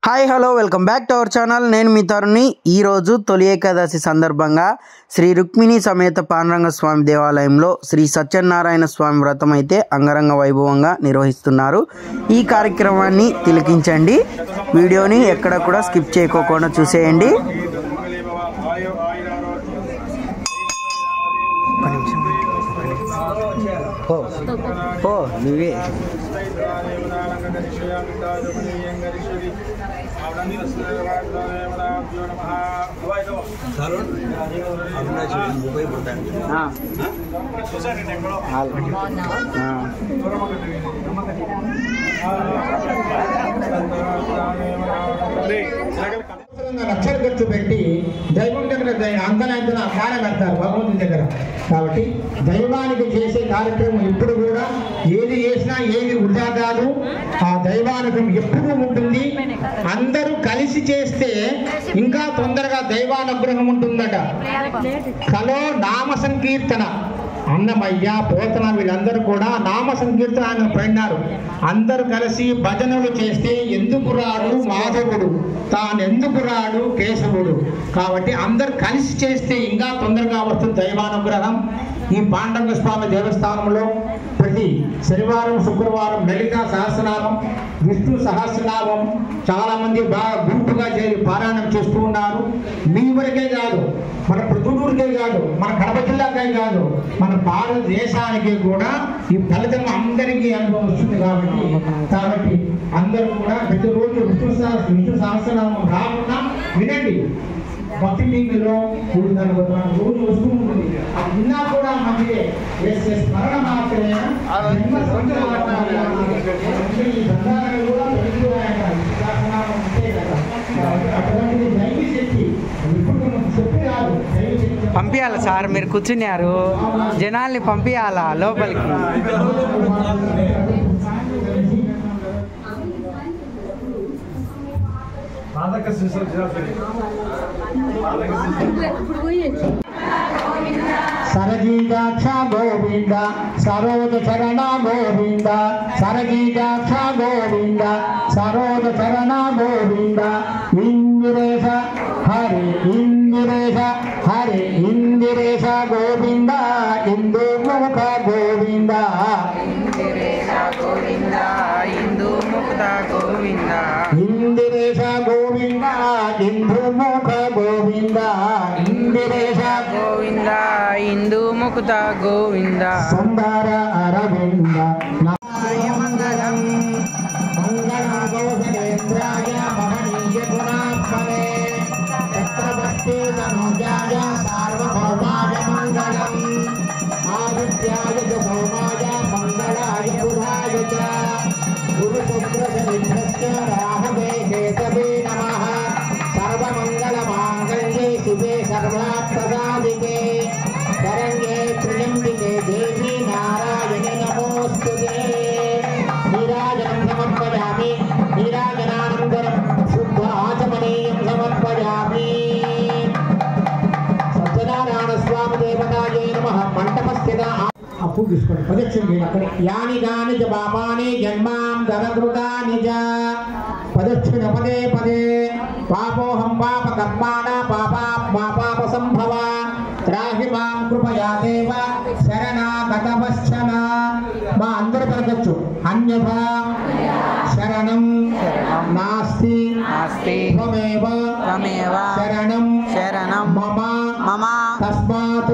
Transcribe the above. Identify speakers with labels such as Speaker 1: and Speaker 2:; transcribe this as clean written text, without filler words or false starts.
Speaker 1: Hi hello welcome back to our channel. నేను మీ తరుణి. ఈరోజు తొలి ఏకాదశి సందర్భంగా శ్రీ రుక్మిణి సమేత పాండురంగ స్వామి దేవాలయంలో శ్రీ సత్యనారాయణ స్వామి వ్రతం అయితే అంగరంగ వైభవంగా నిర్వహిస్తున్నారు. ఈ కార్యక్రమాన్ని తిలకించండి. వీడియోని ఎక్కడ కూడా స్కిప్ చేయకోకుండా చూసేయండి. నువ్వే
Speaker 2: లక్షలు ఖర్చు పెట్టి దైవం దగ్గర అంతనంతన కార్యం పెడతారు భగవంతుని దగ్గర. కాబట్టి దైవానికి చేసే కార్యక్రమం ఎప్పుడు కూడా ఏది చేసినా ఏది వృధా కాదు. ఆ దైవానుగ్రహం ఎప్పుడూ ఉంటుంది. అందరూ కలిసి చేస్తే ఇంకా తొందరగా దైవానుగ్రహం ఉంటుందట. కలో నామ సంకీర్తన అన్నమయ్య పోతన వీళ్ళందరూ కూడా నామ సంకీర్తన ఆయన పడినారు. అందరూ కలిసి భజనలు చేస్తే ఎందుకు రాడు మాధవుడు, తాను ఎందుకు రాడు కేశవుడు. కాబట్టి అందరు కలిసి చేస్తే ఇంకా తొందరగా వస్తుంది దైవానుగ్రహం. ఈ పాండురంగ స్వామి దేవస్థానంలో ప్రతి శనివారం శుక్రవారం లలిత సహస్రనామం విష్ణు సహస్రనామం చాలా మంది బాగా గుంపుగా చేరి పారాయణం చేస్తూ ఉన్నారు. మీ వరకే కాదు, మన ప్రొద్దుటూరుకే కాదు, మన కడప జిల్లాకే కాదు, మన భారతదేశానికి కూడా ఈ ఫలితం అందరికీ అనుభవం వస్తుంది. కాబట్టి అందరూ కూడా ప్రతిరోజు విష్ణు సహస్రనామం రాకుండా వినండి. భక్తి టీవీలో రోజు వస్తూ ఉంటుంది. విన్నా కూడా మంచిదే. స్మరణ మాత్రమే
Speaker 1: పంపించాలి సార్. మీరు కూర్చున్నారు, జనాల్ని పంపించాలా లోపలికి.
Speaker 2: సరజీజాక్ష గోవింద సరోజ చరణ గోవింద సరజీజాక్ష గోవింద సరోజ చరణ గోవింద ఇందిరేశ హరి ఇందిరేశ హరి ఇందిరేశ గోవింద ఇందు ముఖ గోవింద ఇందిరేశ గోవింద ఇందు ముఖ గోవింద ఇందిరేశ గోవింద ఇందు ముఖ గోవింద ఇందిరేశ
Speaker 1: గోవింద ఇందు ముకుత గోవింద
Speaker 2: సుందర అరవింద మంగళం మంగళగోవింద్రాయ మహనీయ గుణాత్మనే చక్రవర్తి తనుజాయ సార్వభౌమాయ మంగళం ఆదిత్యాయ చ సోమాయ మంగళాయ బుధాయ చ గురు శుక్ర శనిభ్యశ్చ రాహవే కేతవే నమః సర్వమంగళ మాంగళ్యే శివే సర్వార్థసాధికే శరణ్యే త్ర్యంబికే దేవి నారాయణి నమోస్తుతే. నీరాజనం సమర్పయామి. నీరాజనానంతరం శుద్ధ ఆచమనీయం సమర్పయామి. సత్యనారాయణ స్వామి దేవతాయే నమః. మంటపస్థిత అప్పు తీసుకోండి. ప్రదక్షిణ అక్కడే యాని గాని చ పాపాని జన్మాం ధనకృతాని చ ప్రదక్షిణ పదే పదే. పాపోహం పాప కర్మాణ పాప సంభవ త్రాహి మాం కృపయా దేవ శరణాగతవశ్చన. మా అందరూ పలకొచ్చు. అన్యథా శరణం నాస్తి త్వమేవ శరణం మమ తస్మాత్